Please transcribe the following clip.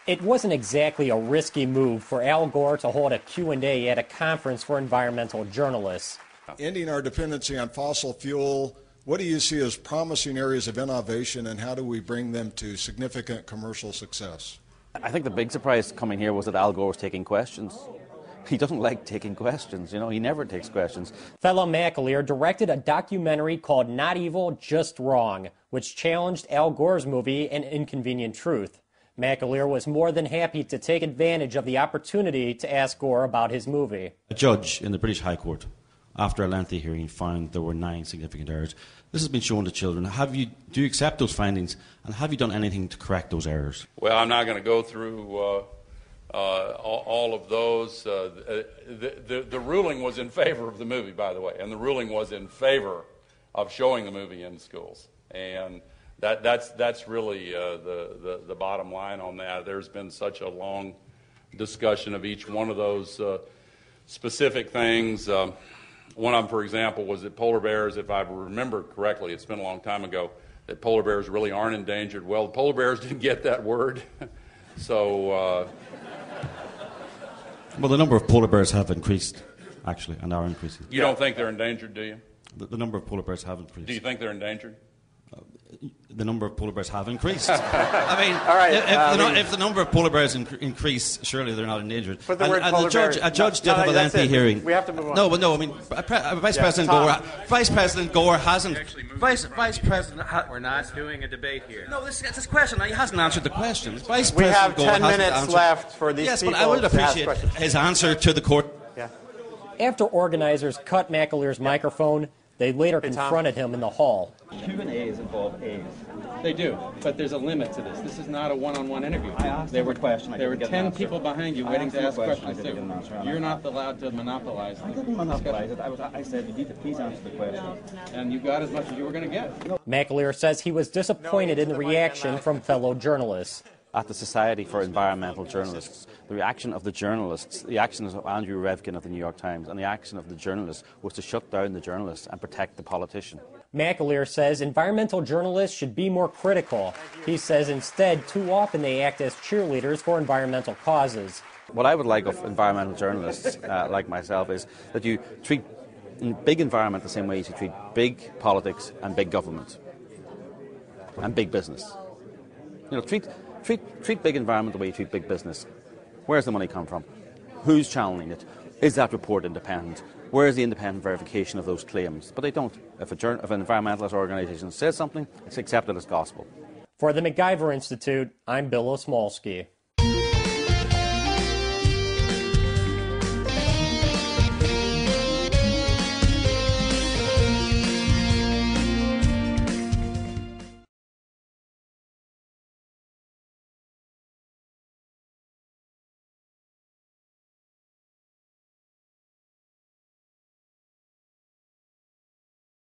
It wasn't exactly a risky move for Al Gore to hold a Q&A at a conference for environmental journalists. Ending our dependency on fossil fuel, what do you see as promising areas of innovation, and how do we bring them to significant commercial success? I think the big surprise coming here was that Al Gore was taking questions. He doesn't like taking questions, you know, he never takes questions. Fellow McAleer directed a documentary called Not Evil, Just Wrong, which challenged Al Gore's movie An Inconvenient Truth. McAleer was more than happy to take advantage of the opportunity to ask Gore about his movie. A judge in the British High Court, after a lengthy hearing, found there were 9 significant errors. This has been shown to children. Do you accept those findings, and have you done anything to correct those errors? Well, I'm not going to go through all of those. The ruling was in favor of the movie, by the way, and the ruling was in favor of showing the movie in schools. And that's really the bottom line on that. There's been such a long discussion of each one of those specific things. One of them, for example, was that polar bears, if I remember correctly, it's been a long time ago, that polar bears really aren't endangered. Well, the polar bears didn't get that word, so... Well, the number of polar bears have increased, actually, and are increasing. You don't think they're endangered, do you? The number of polar bears have increased. Do you think they're endangered? The number of polar bears have increased. I mean, all right, if the number of polar bears increase, surely they're not endangered. But the word polar bear, a judge did have a lengthy hearing. We have to move on. No, but no, I mean, Vice President Gore hasn't. Vice President. We're not doing a debate here. No, this is a question. He hasn't answered the question. We have 10 minutes left for these people. Yes, but I would appreciate his answer to the court. Yeah. After organizers cut McAleer's microphone, they later confronted him in the hall. Q&As involve A's. They do, but there's a limit to this. This is not a one-on-one interview. I asked there were questions. There were 10 people behind you waiting to ask questions too. You're not allowed to monopolize. I didn't monopolize it. I said you need to please answer the question. And you got as much as you were going to get. McAleer says he was disappointed in the reaction from fellow journalists. At the Society for Environmental Journalists, the reaction of the journalists, the actions of Andrew Revkin of the New York Times, and the action of the journalists was to shut down the journalists and protect the politician. McAleer says environmental journalists should be more critical. He says instead, too often they act as cheerleaders for environmental causes. What I would like of environmental journalists like myself is that you treat big environment the same way as you treat big politics and big government and big business. You know, treat big environment the way you treat big business. Where's the money come from? Who's channeling it? Is that report independent? Where is the independent verification of those claims? But they don't. If an environmentalist organisation says something, it's accepted as gospel. For the MacIver Institute, I'm Bill Osmolsky.